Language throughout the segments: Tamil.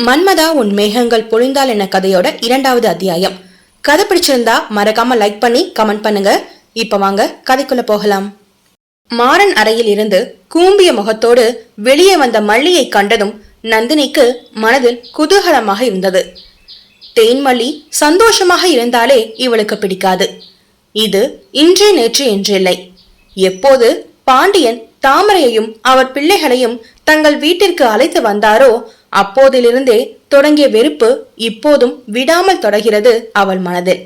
மன்மதா உன் மேகங்கள் பொழிந்தால் என்ன கதையோட 2வது அத்தியாயம். கதை பிடிச்சிருந்தா மறக்காம லைக் பண்ணி கமெண்ட் பண்ணுங்க. இப்ப வாங்க கதைக்குள்ள போகலாம். மாறன் அறையில் இருந்து கூம்பிய முகத்தோடு வெளியே வந்த மல்லியை கண்டதும் நந்தினிக்கு மனதில் குதூகலமாக இருந்தது. தேன்மல்லி சந்தோஷமாக இருந்தாலே இவளுக்கு பிடிக்காது. இது இன்று நேற்று என்றில்லை. எப்போது பாண்டியன் தாமரையையும் அவர் பிள்ளைகளையும் தங்கள் வீட்டிற்கு அழைத்து வந்தாரோ அப்போதிலிருந்தே தொடங்கிய வெறுப்பு இப்போதும் விடாமல் தொடர்கிறது அவள் மனதில்.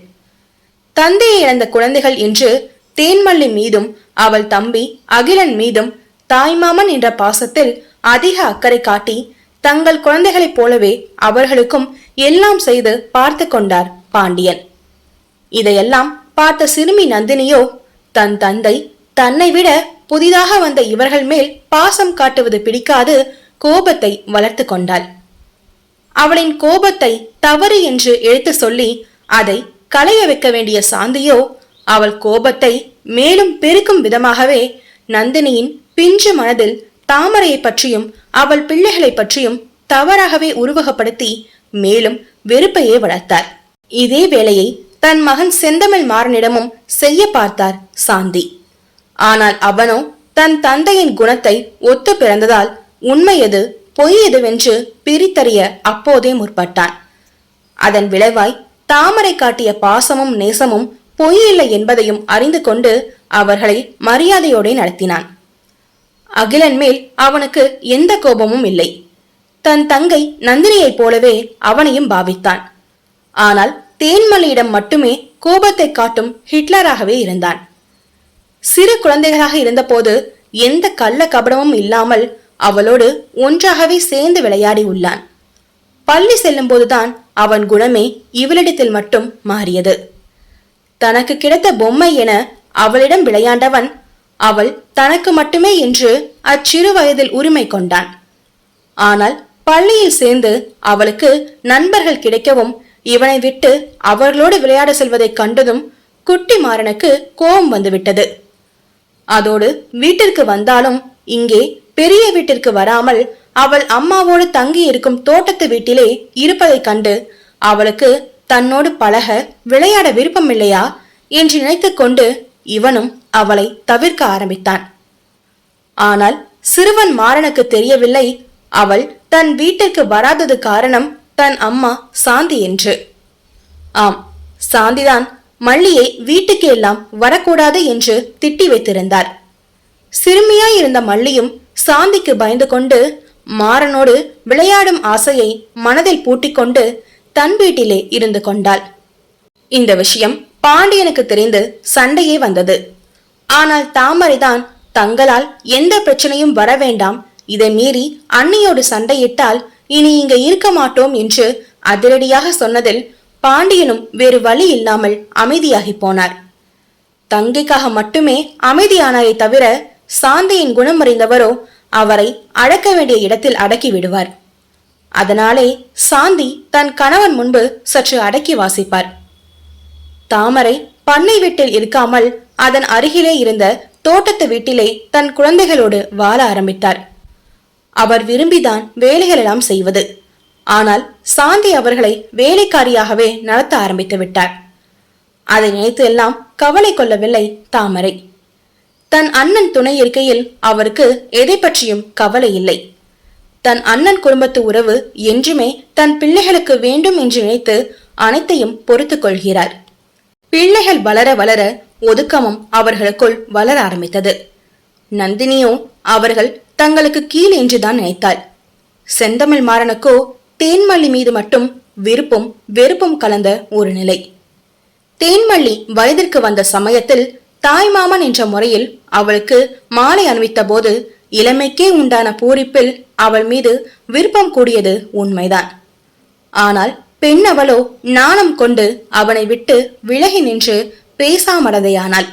தந்தையை இழந்த குழந்தைகள் என்று தேன்மல்லி மீதும் அவள் தம்பி அகிலன் மீதும் தாய்மாமன் என்ற பாசத்தில் அதிக அக்கறை காட்டி தங்கள் குழந்தைகளைப் போலவே அவர்களுக்கும் எல்லாம் செய்து பார்த்து கொண்டார் பாண்டியன். இதையெல்லாம் பார்த்த சிறுமி நந்தினியோ தன் தந்தை தன்னை விட புதிதாக வந்த இவர்கள் மேல் பாசம் காட்டுவது பிடிக்காது கோபத்தை வளர்த்து கொண்டாள். அவளின் கோபத்தை தவறு என்று எடுத்து சொல்லி அதை களைய வைக்க வேண்டிய சாந்தியோ அவள் கோபத்தை மேலும் பெருக்கும் விதமாகவே நந்தினியின் பிஞ்சு மனதில் தாமரையை பற்றியும் அவள் பிள்ளைகளை பற்றியும் தவறாகவே உருவகப்படுத்தி மேலும் வெறுப்பையே வளர்த்தார். இதே வேளையை தன் மகன் செந்தமிழ் மாறனிடமும் செய்ய பார்த்தார் சாந்தி. ஆனால் அவனோ தன் தந்தையின் குணத்தை ஒத்து பிறந்ததால் உண்மை எது பொய் எதுவென்று பிரித்தறிய அப்போதே முற்பட்டான். அதன் விளைவாய் தாமரை காட்டிய பாசமும் நேசமும் பொய் இல்லை என்பதையும் அறிந்து கொண்டு அவர்களை மரியாதையோடு நடத்தினான். அகிலன் மேல் அவனுக்கு எந்த கோபமும் இல்லை. தன் தங்கை நந்தினியைப் போலவே அவனையும் பாவித்தான். ஆனால் தேன்மல்லியிடம் மட்டுமே கோபத்தை காட்டும் ஹிட்லராகவே இருந்தான். சிறு குழந்தைகளாக இருந்தபோது எந்த கள்ள கபடமும் இல்லாமல் அவளோடு ஒன்றாகவே சேர்ந்து விளையாடி உள்ளான். பள்ளி செல்லும் போதுதான் அவன் குணமே இவளிடத்தில் மட்டும் மாறியது. தனக்கு கிடைத்த பொம்மை என அவளிடம் விளையாண்டவன் அவள் தனக்கு மட்டுமே என்று அச்சிறு வயதில் உரிமை கொண்டான். ஆனால் பள்ளியில் சேர்ந்து அவளுக்கு நண்பர்கள் கிடைக்கவும் இவனை விட்டு அவர்களோடு விளையாட செல்வதை கண்டதும் குட்டி மாறனுக்கு கோபம் வந்துவிட்டது. அதோடு வீட்டிற்கு வந்தாலும் இங்கே பெரிய வீட்டிற்கு வராமல் அவள் அம்மாவோடு தங்கி இருக்கும் தோட்டத்து வீட்டிலே இருப்பதை கண்டு அவளுக்கு தன்னோடு பழக விளையாட விருப்பம் இல்லையா என்று நினைத்து கொண்டு இவனும் அவளை தவிர்க்க ஆரம்பித்தான். ஆனால் சிறுவன் மாறனுக்கு தெரியவில்லை அவள் தன் வீட்டிற்கு வராதது காரணம் தன் அம்மா சாந்தி என்று. ஆம், சாந்திதான் மல்லியை வீட்டுக்கு எல்லாம் வரக்கூடாது என்று திட்டி வைத்திருந்தார். சிறுமியாய் இருந்த மல்லியும் சாந்திக்கு பயந்து கொண்டு மாறனோடு விளையாடும் ஆசையை மனதில் பூட்டிக்கொண்டு தன் வீட்டிலே இருந்து கொண்டாள். இந்த விஷயம் பாண்டியனுக்கு தெரிந்து சண்டையே வந்தது. ஆனால் தாமரைதான் தங்களால் எந்த பிரச்சனையும் வர வேண்டாம், இதை மீறி அண்ணியோடு சண்டையிட்டால் இனி இங்க இருக்க மாட்டோம் என்று அதிரடியாக சொன்னதில் பாண்டியனும் வேறு வழி இல்லாமல் அமைதியாகி போனார். தங்கைக்காக மட்டுமே அமைதியானாரை தவிர சாந்தியின் குணம் அறிந்தவரோ அவரை அடக்க வேண்டிய இடத்தில் அடக்கி விடுவார். அதனாலே சாந்தி தன் கணவன் முன்பு சற்று அடக்கி வாசிப்பார். தாமரை பண்ணை வீட்டில் இருக்காமல் அதன் அருகிலே இருந்த தோட்டத்து வீட்டிலே தன் குழந்தைகளோடு வாழ ஆரம்பித்தார். அவர் விரும்பிதான் வேலைகள் எல்லாம் செய்வது. ஆனால் சாந்தி அவர்களை வேலைக்காரியாகவே நடத்த ஆரம்பித்து விட்டார். அதை நினைத்து எல்லாம் கவலை கொள்ளவில்லை தாமரை. தன் அண்ணன் துணை இருக்கையில் அவருக்கு எதை பற்றியும் கவலை இல்லை. தன் அண்ணன் குடும்பத்து உறவு என்றுமே தன் பிள்ளைகளுக்கு வேண்டும் என்று நினைத்து அனைத்தையும் பொறுத்து கொள்கிறார். பிள்ளைகள் வளர வளர ஒதுக்கமும் அவர்களுக்குள் வளர ஆரம்பித்தது. நந்தினியோ அவர்கள் தங்களுக்கு கீழ் என்றுதான் நினைத்தாள். செந்தமிழ் மாறனுக்கோ தேன்மல்லி மீது மட்டும் விருப்பும் வெறுப்பும் கலந்த ஒரு நிலை. தேன்மல்லி வயதிற்கு வந்த சமயத்தில் தாய்மாமன் என்ற முறையில் அவளுக்கு மாலை அணிவித்த போது இளமைக்கே உண்டான பூரிப்பில் அவள் மீது விருப்பம் கூடியது உண்மைதான். ஆனால் பெண் அவளோ நாணம் கொண்டு அவனை விட்டு விலகி நின்று பேசாமடதையானாள்.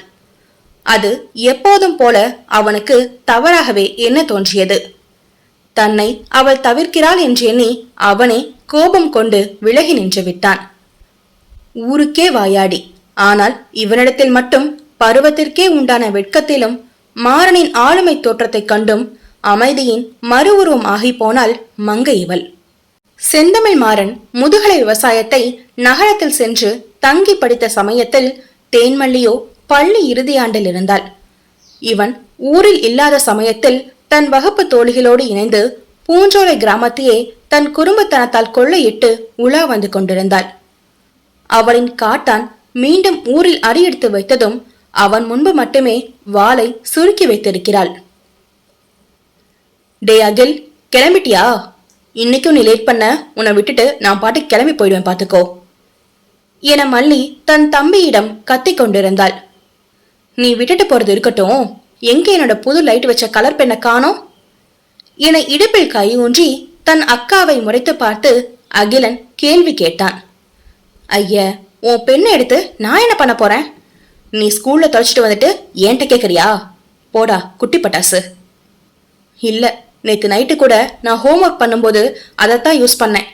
அது எப்போதும் போல அவனுக்கு தவறாகவே என்ன தோன்றியது. தன்னை அவள் தவிர்க்கிறாள் என்று எண்ணி அவனே கோபம் கொண்டு விலகி நின்று விட்டான். ஊருக்கே வாயாடி. ஆனால் இவனிடத்தில் மட்டும் பருவத்திற்கே உண்டான வெட்கத்திலும் மாறனின் ஆளுமை தோற்றத்தை கண்டும் அமைதியின் மறு உருவம் ஆகி போனாள் மங்கை இவள். செந்தமிழ் மாறன் முதுகலை விவசாயத்தை நகரத்தில் சென்று தங்கி படித்த சமயத்தில் தேன்மல்லியோ பள்ளி இறுதி ஆண்டில் இருந்தாள். இவன் ஊரில் இல்லாத சமயத்தில் தன் வகுப்பு தோழிகளோடு இணைந்து பூஞ்சோலை கிராமத்தையே தன் குறும்புத்தனத்தால் கொள்ளையிட்டு உலா வந்து கொண்டிருந்தாள். அவளின் காட்டான் மீண்டும் ஊரில் அடியெடுத்து வைத்ததும் அவன் முன்பு மட்டுமே வாளை சுருக்கி வைத்திருக்கிறாள். டே அகில், கிளம்பிட்டியா? இன்னைக்கும் நீ லேட் பண்ண, உன்னை விட்டுட்டு நான் பாட்டு கிளம்பி போயிடுவேன் பாத்துக்கோ என மல்லி தன் தம்பியிடம் கத்திக் கொண்டிருந்தாள். நீ விட்டுட்டு போறது இருக்கட்டும், எங்க என்னோட புது லைட் வச்ச கலர் பெண்ணை காணோம் என இடுப்பில் கை ஊன்றி தன் அக்காவை முறைத்து பார்த்து அகிலன் கேள்வி கேட்டான். ஐய, உன் பெண்ணை எடுத்து நான் என்ன பண்ண போறேன்? நீ ஸ்கூல்ல தொலைச்சிட்டு வந்துட்டு ஏன்ட்ட கேக்குறியா? போடா குட்டி பட்டாசு. இல்ல, நேத்து நைட்டு கூட நான் ஹோம்ஒர்க் பண்ணும்போது அதைத்தான் யூஸ் பண்ணேன்.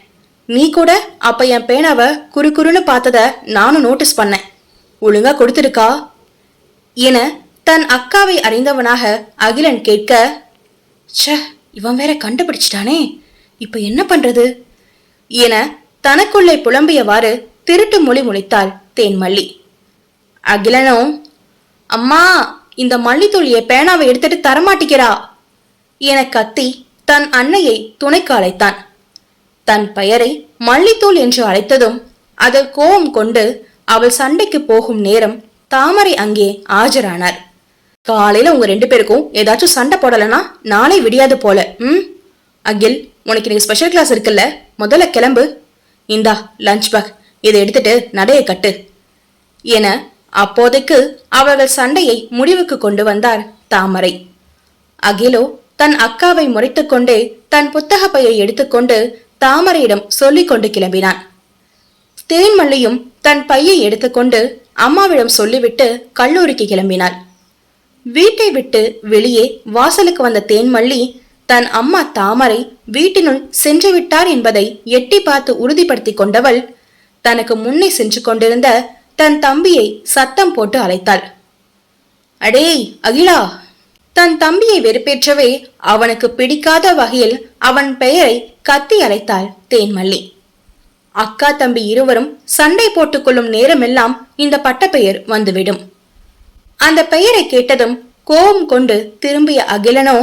நீ கூட அப்ப என் பேனாவை குறுகுறுன்னு பார்த்தத நானும் நோட்டீஸ் பண்ணேன். ஒழுங்கா கொடுத்துருக்கா என தன் அக்காவை அறிந்தவனாக அகிலன் கேட்க, ச்சே, இவன் வேற கண்டுபிடிச்சிட்டானே, இப்ப என்ன பண்றது என தனக்குள்ளே புலம்பியவாறு திருட்டு மொழி முழித்தாள் தேன்மல்லி. அகிலனோ, அம்மா, இந்த மல்லித்தூள் என் பேனாவை எடுத்துட்டு தரமாட்டிக்கிறா என கத்தி தன் அன்னையை துணைக்கு அழைத்தான். தன் பெயரை மல்லித்தூள் என்று அழைத்ததும் அதில் கோபம் கொண்டு அவள் சண்டைக்கு போகும் நேரம் தாமரை அங்கே ஆஜரானார். காலையில உங்க 2 பேருக்கும் ஏதாச்சும் சண்டை போடலனா நாளை விடியாது போல. அகில், உனக்கு இன்னைக்கு ஸ்பெஷல் கிளாஸ் இருக்குல்ல, முதல்ல கிளம்பு. இந்தா லஞ்ச் பேக், இதை எடுத்துட்டு நடைய கட்டு என அப்போதைக்கு அவர்கள் சண்டையை முடிவுக்கு கொண்டு வந்தார் தாமரை. அகிலோ தன் அக்காவை முறைத்து கொண்டே தன் புத்தக பையை எடுத்துக்கொண்டு தாமரையிடம் சொல்லிக் கொண்டு கிளம்பினான். தேன்மல்லியும் தன் பையை எடுத்துக்கொண்டு அம்மாவிடம் சொல்லிவிட்டு கல்லூரிக்கு கிளம்பினாள். வீட்டை விட்டு வெளியே வாசலுக்கு வந்த தேன்மல்லி தன் அம்மா தாமரை வீட்டினுள் சென்று விட்டார் என்பதை எட்டி பார்த்து உறுதிப்படுத்தி கொண்டவள் தனக்கு முன்னே சென்று கொண்டிருந்த தன் தம்பியை சத்தம் போட்டு அழைத்தாள். அடேய் அகிலா! தன் தம்பியை வெறுப்பேற்றவே அவனுக்கு பிடிக்காத வகையில் அவன் பெயரை கத்தி அழைத்தாள் தேன்மல்லி. அக்கா தம்பி இருவரும் சண்டை போட்டுக் கொள்ளும் நேரமெல்லாம் இந்த பட்டப்பெயர் வந்துவிடும். அந்த பெயரை கேட்டதும் கோபம் கொண்டு திரும்பிய அகிலனோ,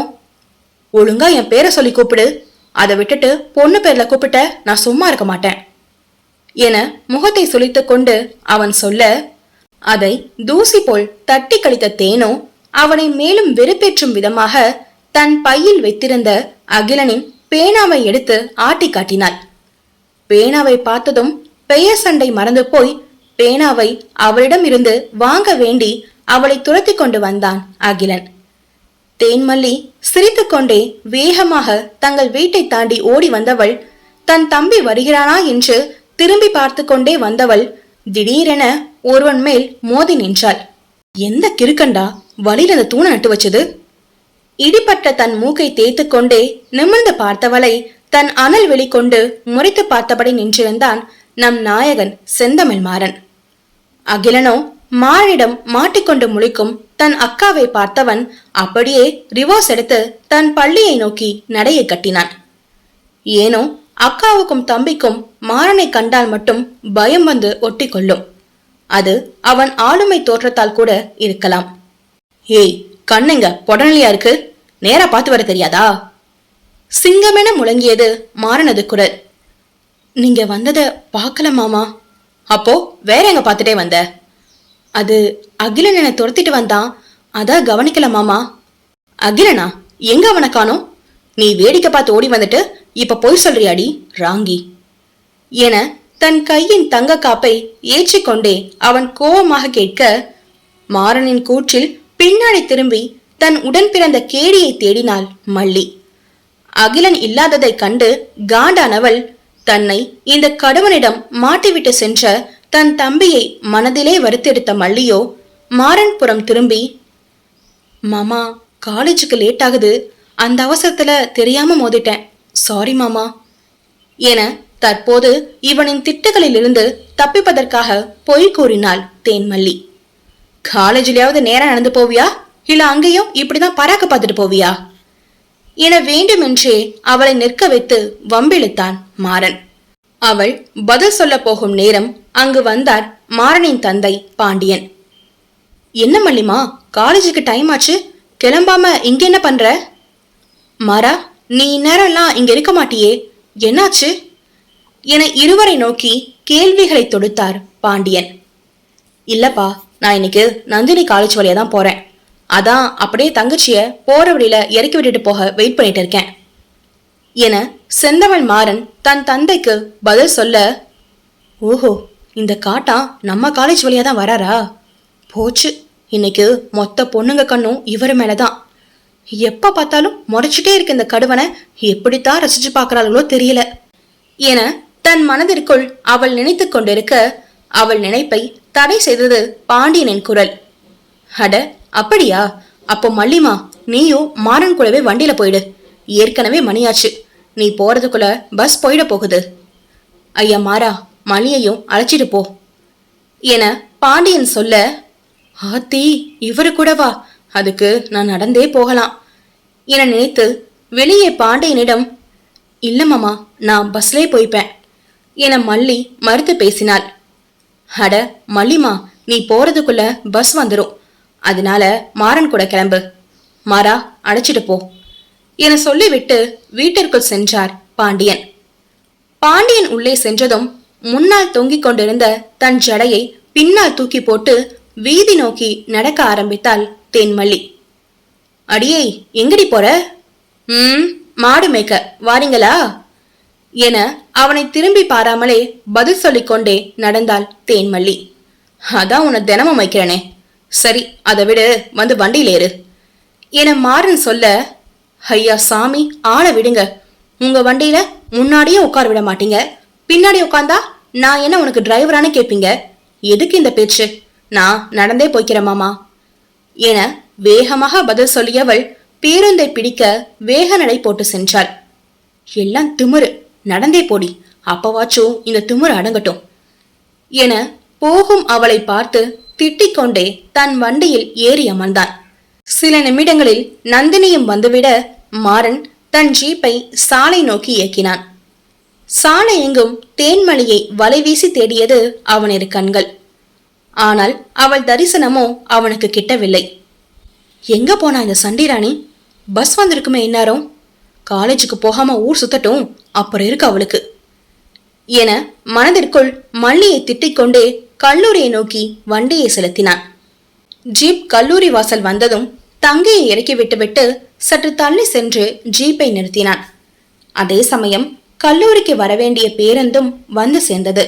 ஒழுங்கா என் பேரை சொல்லி கூப்பிடு, அதை விட்டுட்டு பொண்ணு பேர்ல கூப்பிட்ட நான் சும்மா இருக்க மாட்டேன் என முகத்தை சுளித்துக் கொண்டு அவன் சொல்ல, அதை தூசி போல் தட்டி கழித்த தேனோ அவனை மேலும் வெறுப்பேற்றும் விதமாக தன் பையில் வைத்திருந்த அகிலனின் பேனாவை எடுத்து ஆட்டி காட்டினாள். பேனாவை பார்த்ததும் பெயர் சண்டை மறந்து போய் பேனாவை அவளிடம் இருந்து வாங்க வேண்டி அவளை துரத்தி கொண்டு வந்தான் அகிலன். தேன்மல்லி சிரித்துக்கொண்டே வேகமாக தங்கள் வீட்டை தாண்டி ஓடி வந்தவள் தன் தம்பி வருகிறானா என்று திரும்பி பார்த்து கொண்டே வந்தவள் திடீரென ஒருவன் மேல் மோதி நின்றாள். எந்த கிறுக்கண்டா வழியில் அந்த தூணை நட்டு வச்சது? இடிப்பட்ட தன் மூக்கை தேய்த்து கொண்டே நிமிர்ந்து பார்த்தவளை தன் அனல் வெளிக்கொண்டு முறைத்து பார்த்தபடி நின்றிருந்தான் நம் நாயகன் செந்தமிழ் மாறன். அகிலனோ மானிடம் மாட்டிக்கொண்டு முழிக்கும் தன் அக்காவை பார்த்தவன் அப்படியே ரிவர்ஸ் எடுத்து தன் பள்ளியை நோக்கி நடையை கட்டினான். ஏனோ அக்காவுக்கும் தம்பிக்கும் மாறனை கண்டால் மட்டும் பயம் வந்து ஒட்டி கொள்ளும். அது அவன் ஆளுமை தோற்றத்தால் கூட இருக்கலாம். ஏய், கண்ணுங்க பொடனலியா இருக்கு, நேரா பார்த்து வர தெரியாதா? சிங்கமென முழங்கியது மாறனது குரல். நீங்க வந்தத பார்க்கல மாமா. அப்போ வேற எங்க பார்த்துட்டே வந்த? அது அகிலன் என்னை துரத்திட்டு வந்தான், அதான் கவனிக்கல மாமா. அகிலனா? எங்க அவனை காணோம்? நீ வேடிக்கை பார்த்து ஓடி வந்துட்டு இப்ப பொய் சொல்றியாடி ராங்கி என தன் கையின் தங்க காப்பை ஏற்றிக்கொண்டே அவன் கோபமாக கேட்க, மாறனின் கூற்றில் பின்னாடி திரும்பி தன் உடன் பிறந்த கேடியை தேடினாள் மல்லி. அகிலன் இல்லாததை கண்டு காண்டானவள் தன்னை இந்த கடுவனிடம் மாட்டிவிட்டு சென்ற தன் தம்பியை மனதிலே வருத்தெடுத்த மல்லியோ மாறன் புறம் திரும்பி, மாமா, காலேஜுக்கு லேட் ஆகுது, அந்த அவசரத்துல தெரியாம மோதிட்டேன், சாரி மாமா என தற்போது இவனின் திட்டுகளிலிருந்து தப்பிப்பதற்காக பொய் கூறினாள் தேன்மல்லி. காலேஜிலேயாவது நேரம் நடந்து போவியா, இல்ல அங்கேயும் இப்படிதான் பராக்க பார்த்துட்டு போவியா என வேண்டுமென்றே அவளை நிற்க வைத்து வம்பிழுத்தான் மாறன். அவள் பதில் சொல்ல போகும் நேரம் அங்கு வந்தார் மாறனின் தந்தை பாண்டியன். என்ன மல்லிமா, காலேஜுக்கு டைம் ஆச்சு, கிளம்பாம இங்க என்ன பண்ற? மாறா, நீ இந்நேரம்லாம் இங்க இருக்க மாட்டியே, என்னாச்சு என இருவரை நோக்கி கேள்விகளை தொடுத்தார் பாண்டியன். இல்லப்பா, நான் இன்னைக்கு நந்தினி காலேஜ் வழியா தான் போறேன். அதான் அப்படியே தங்கச்சிய போற வழியில இறக்கி விட்டுட்டு போக வெயிட் பண்ணிட்டு இருக்கேன் என செந்தவன் மாறன் தன் தந்தைக்கு பதில் சொல்ல, ஓஹோ, இந்த காட்டா நம்ம காலேஜ் வழியா தான் வராரா? போச்சு, இன்னைக்கு மொத்த பொண்ணுங்க கண்ணும் இவர் மேலதான். எப்ப பார்த்தாலும் முறைச்சிட்டே இருக்க இந்த கடுவனை எப்படித்தான் ரசிச்சு பாக்குறாளோ தெரியல என தன் மனதிற்குள் அவள் நினைத்து கொண்டிருக்க, அவள் நினைப்பை தடை செய்தது பாண்டியனின் குரல். அட அப்படியா? அப்போ மல்லிமா, நீயும் மாறன் கூடவே வண்டியில போயிடு. ஏற்கனவே மணியாச்சு, நீ போறதுக்குள்ள பஸ் போயிட போகுது. ஐயா மாறா, மணியையும் அழைச்சிட்டு போ என பாண்டியன் சொல்ல, ஆத்தி, இவரு கூடவா? அதுக்கு நான் நடந்தே போகலாம் என நினைத்து வெளியே பாண்டியனிடம், இல்ல மாமா, நான் பஸ்லயே போய்ப்பேன் என மல்லி மறுத்து பேசினாள். அட மல்லிமா, நீ போறதுக்குள்ள பஸ் வந்துடும், அதனால மாறன் கூட கிளம்பு. மாறா, அழைச்சிட்டு போ என சொல்லிவிட்டு வீட்டிற்குள் சென்றார் பாண்டியன். பாண்டியன் உள்ளே சென்றதும் முன்னால் தொங்கிக் கொண்டிருந்த தன் ஜடையை பின்னால் தூக்கி போட்டு வீதி நோக்கி நடக்க ஆரம்பித்தாள் தேன்மல்லி. அடியே, எங்கடி போற? மாடு மேய்க்க வாரீங்களா என அவனை திரும்பி பாராமலே பதில் சொல்லிக்கொண்டே நடந்தாள் தேன்மல்லி. அதான் உன்னை தினமும் வைக்கிறனே. சரி, அதை விடு, வந்து வண்டியில் ஏறு என மாறன் சொல்ல, ஐயா சாமி, ஆள விடுங்க. உங்க வண்டியில முன்னாடியே உட்கார விட மாட்டீங்க, பின்னாடி உட்கார்ந்தா நான் என்ன உனக்கு டிரைவரானு கேட்பீங்க. எதுக்கு இந்த பேச்சு? நான் நடந்தே போய்க்கிறேன் மாமா என வேகமாக பதில் சொல்லியவள் பேருந்தை பிடிக்க வேக நடை போட்டு சென்றாள். எல்லாம் திமிரு, நடந்தே போடி, அப்பவாச்சும் இந்த திமிரு அடங்கட்டும் என போகும் அவளை பார்த்து திட்டிக் கொண்டே தன் வண்டியில் ஏறி அமர்ந்தான். சில நிமிடங்களில் நந்தினியும் வந்துவிட மாறன் தன் ஜீப்பை சாலை நோக்கி இயக்கினான். சாலை எங்கும் தேன்மலியை வலை வீசி தேடியது அவனிரு கண்கள். ஆனால் அவள் தரிசனமோ அவனுக்கு கிட்டவில்லை. எங்க போனா இந்த சண்டிராணி? பஸ் வந்திருக்குமே இந்நேரம். காலேஜுக்கு போகாம ஊர் சுத்தட்டும், அப்புறம் இருக்கு அவளுக்கு என மனதிற்குள் மல்லியை திட்டிக் கொண்டே கல்லூரியை நோக்கி வண்டியை செலுத்தினான். ஜீப் கல்லூரி வாசல் வந்ததும் தங்கையை இறக்கி விட்டுவிட்டு சற்று தள்ளி சென்று ஜீப்பை நிறுத்தினான். அதே சமயம் கல்லூரிக்கு வரவேண்டிய பேருந்தும் வந்து சேர்ந்தது.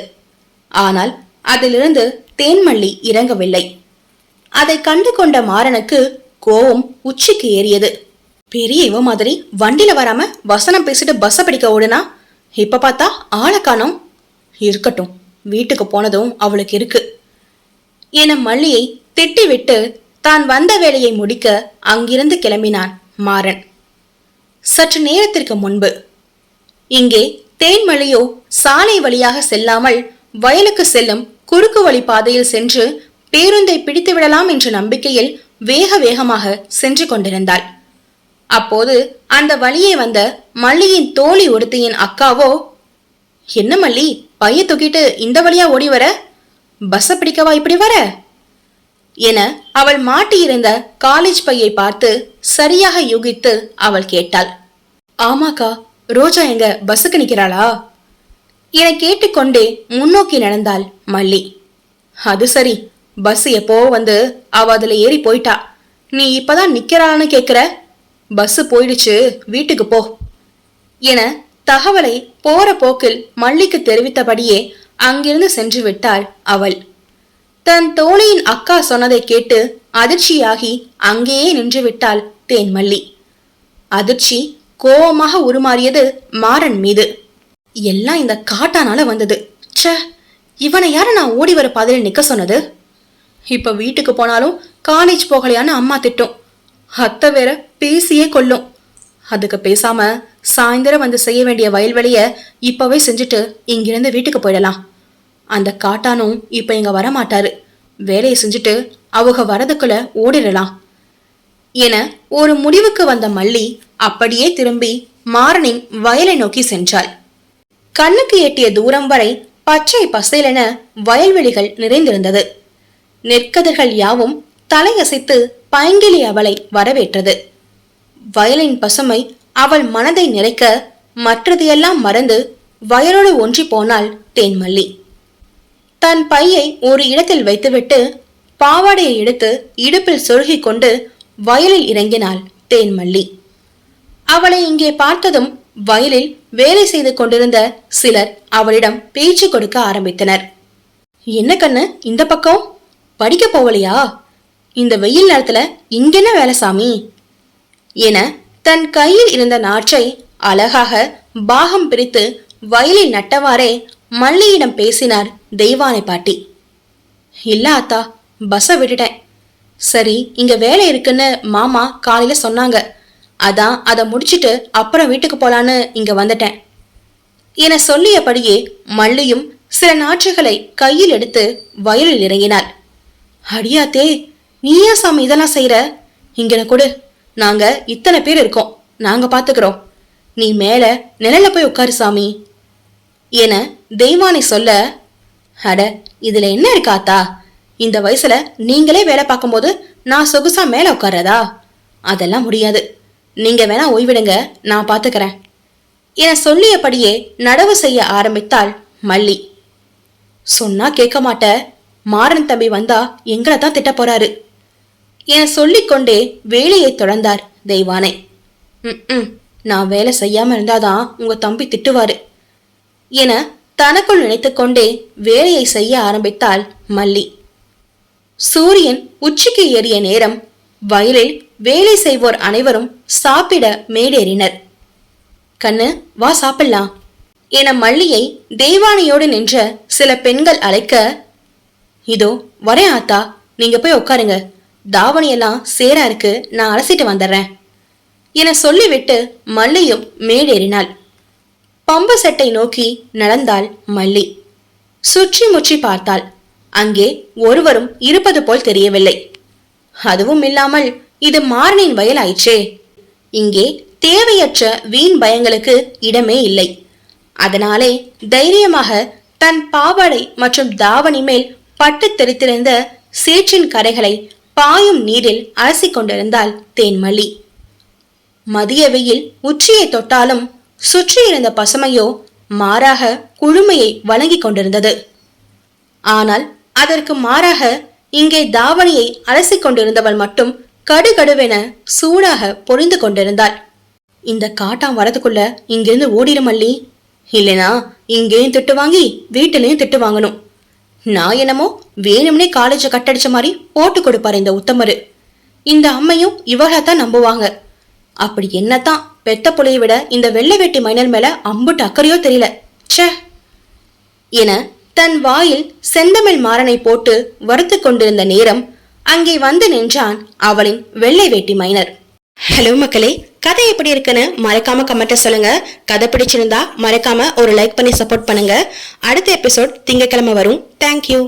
ஆனால் அதிலிருந்து தேன்மல்லி இறங்கவில்லை. அதை கண்டு கொண்ட மாறனுக்கு கோபம் உச்சிக்கு ஏறியது. பெரிய இவ மாதிரி வண்டியில வராம வசனம் பேசிட்டு பஸ்ஸ பிடிக்க ஓடுனா, இப்ப பார்த்தா ஆளை காணோம். இருக்கட்டும், வீட்டுக்கு போனதும் அவளுக்கு இருக்கு என மல்லியை திட்டிவிட்டு தான் வந்த வேலையை முடிக்க அங்கிருந்து கிளம்பினான் மாறன். சற்று நேரத்திற்கு முன்பு இங்கே தேன்மலியோ சாலை வழியாக செல்லாமல் வயலுக்கு செல்லும் குறுக்கு வழி பாதையில் சென்று பேருந்தை பிடித்து விடலாம் என்ற நம்பிக்கையில் வேக வேகமாக சென்று கொண்டிருந்தாள். அப்போது அந்த வழியே வந்த மல்லியின் தோழி ஒருத்தியின் அக்காவோ, என்ன மல்லி, பைய தூக்கிட்டு இந்த வழியா ஓடி வர? பஸ்ஸ பிடிக்கவா இப்படி வர என அவள் மாட்டியிருந்த காலேஜ் பையை பார்த்து சரியாக யூகித்து அவள் கேட்டாள். ஆமாக்கா, ரோஜா எங்க பஸ்ஸுக்கு நிக்கிறாளா என கேட்டுக்கொண்டே முன்னோக்கி நடந்தாள் மல்லி. அது சரி, பஸ் எப்போ வந்து அவ அதுல ஏறி போயிட்டா, நீ இப்பதான் நிக்கிறான்னு கேக்குற? பஸ் போயிடுச்சு, வீட்டுக்கு போ என தகவலை போற போக்கில் மல்லிக்கு தெரிவித்தபடியே அங்கிருந்து சென்று விட்டாள் அவள். தன் தோழியின் அக்கா சொன்னதை கேட்டு அதிர்ச்சியாகி அங்கேயே நின்று விட்டாள் தேன்மல்லி. அதிர்ச்சி கோபமாக உருமாறியது மாறன் மீது. எல்லாம் இந்த காட்டானால வந்தது. ச்சே, இவனை யார நான் ஓடி வர பாதையில் நிக்க சொன்னது? இப்ப வீட்டுக்கு போனாலும் காலேஜ் போகலையான்னு அம்மா திட்டும். அத்தை வேற பேசியே கொல்லும். அதுக்கு பேசாம சாயந்தரம் வந்து செய்ய வேண்டிய வயல்வெளிய இப்பவே செஞ்சுட்டு இங்கிருந்து வீட்டுக்கு போயிடலாம். அந்த காட்டானும் இப்ப இங்க வரமாட்டாரு. வேலையை செஞ்சுட்டு அவங்க வரதுக்குள்ள ஓடிடலாம் என ஒரு முடிவுக்கு வந்த மல்லி அப்படியே திரும்பி மாறனின் வயலை நோக்கி சென்றாள். கண்ணுக்கு எட்டிய தூரம் வரை பச்சை பசேலென வயல்வெளிகள் நிறைந்திருந்தது. நெற்கதிர்கள் யாவும் தலையசைத்து பைங்கிலி அவளை வரவேற்றது. வயலின் பசுமை அவள் மனதை நிறைக்க மற்றதையெல்லாம் மறந்து வயலோடு ஒன்றி போனாள் தேன்மல்லி. தன் பையை ஒரு இடத்தில் வைத்துவிட்டு பாவாடையை எடுத்து இடுப்பில் சொருகிக் கொண்டு வயலில் இறங்கினாள் தேன்மல்லி. அவளை இங்கே பார்த்ததும் வயலில் வேலை செய்து கொண்டிருந்த சிலர் அவளிடம் பேச்சு கொடுக்க ஆரம்பித்தனர். என்ன கண்ணு இந்த பக்கம், படிக்க போவலையா? இந்த வெயில் நேரத்துல இங்கென்ன வேலை சாமி என தன் கையில் இருந்த நாற்றை அழகாக பாகம் பிரித்து வயலில் நட்டவாறே மல்லியிடம் பேசினார் தெய்வானை பாட்டி. இல்ல ஆத்தா, பஸ்ஸ விட்டுட்டேன். சரி, இங்க வேலை இருக்குன்னு மாமா காலையில சொன்னாங்க, அதான் அதை முடிச்சிட்டு அப்புறம் வீட்டுக்கு போலான்னு இங்க வந்துட்டேன் என சொல்லியபடியே மல்லியும் சில நாற்றுகளை கையில் எடுத்து வயலில் இறங்கினாள். அடியாத்தே, நீயா சாமி இதெல்லாம் செய்யற? இங்கன கொடு, நாங்க இத்தனை பேர் இருக்கோம், நாங்க பாத்துக்கிறோம். நீ மேல நிழல்ல போய் உட்காரு சாமி என தெய்வானை சொல்ல, அட இதுல என்ன இருக்காத்தா, இந்த வயசுல நீங்களே வேலை பார்க்கும்போது நான் சொகுசா மேல உட்கார்றதா? அதெல்லாம் முடியாது, நீங்க வேணா ஓய்விடுங்க, நான் பாத்துக்கிறேன் என சொல்லியபடியே நடவு செய்ய ஆரம்பித்தாள் மல்லி. சொன்னா கேட்க மாட்ட, மாறன் தம்பி வந்தா எங்களை தான் திட்ட போறாரு என சொல்லிக்கொண்டே வேலையை தொடர்ந்தார் தெய்வானை. நான் வேலை செய்யாம இருந்தாதான் உங்க தம்பி திட்டுவாரு என தனக்குள் நினைத்துக்கொண்டே வேலையை செய்ய ஆரம்பித்தாள் மல்லி. சூரியன் உச்சிக்கு ஏறிய நேரம் வயலில் வேலை செய்வோர் அனைவரும் சாப்பிட மேடேறினர். கண்ணு வா சாப்பிடலாம் என மல்லியை தெய்வானையோடு நின்ற சில பெண்கள் அழைக்க, இதோ வரேன் ஆத்தா, நீங்க போய் உட்காருங்க, தாவணியெல்லாம் சேரா இருக்கு, நான் அலசிட்டு வந்துடுறேன் என சொல்லிவிட்டு மல்லியும் மேடேறினாள். பம்பு செட்டை நோக்கி நடந்தாள் மல்லி. சுற்றி முற்றி பார்த்தாள். அங்கே ஒருவரும் இருப்பது போல் தெரியவில்லை. அதுவும் இல்லாமல் இது மாறனின் வயல் ஆயிற்றே. இங்கே தேவையற்ற வீண் பயங்களுக்கு இடமே இல்லை. அதனாலே தைரியமாக தன் பாவாடை மற்றும் தாவணி மேல் பட்டு தெரித்திருந்த சேற்றின் கரைகளை பாயும் நீரில் அலசி கொண்டிருந்தாள் தேன்மல்லி. மதிய வெயில் உச்சியை தொட்டாலும் சுற்றி இருந்த பசுமையோ மாறாக குழுமையை வழங்கி கொண்டிருந்தது. ஆனால் அதற்கு மாறாக இங்கே தாவணியை அலசி கொண்டிருந்தவள் மட்டும் கடுகடுவென சூடாக பொழிந்து கொண்டிருந்தாள். இந்த காட்டாம் வரதுக்குள்ள இங்கிருந்து ஓடிடு மல்லி, இல்லைனா இங்கேயும் திட்டு வாங்கி வீட்டிலையும் திட்டு வாங்கணும். நான் என்னமோ வேணும்னே காலேஜ கட்டடிச்ச மாதிரி போட்டு கொடுப்பாரு இந்த உத்தமரு. இந்த அம்மையும் இவளைத்தான் நம்புவாங்க. அப்படி என்னத்தான் பெத்த புள்ளையை விட இந்த வெள்ளை வேட்டி மைனல் மேல அம்புட்டு அக்கறையோ தெரியல ச்சே என தன் வாயில் செந்தமிழ் மாறனை போட்டு வறுத்து கொண்டிருந்த நேரம் அங்கே வந்து நின்றான் அவளின் வெள்ளை வேட்டி மைனர். ஹலோ மக்களே, கதை எப்படி இருக்குன்னு மறக்காம கமெண்ட்ல சொல்லுங்க. கதை பிடிச்சிருந்தா மறக்காம ஒரு லைக் பண்ணி சப்போர்ட் பண்ணுங்க. அடுத்த எபிசோட் திங்கட்கிழமை வரும். தேங்க்யூ.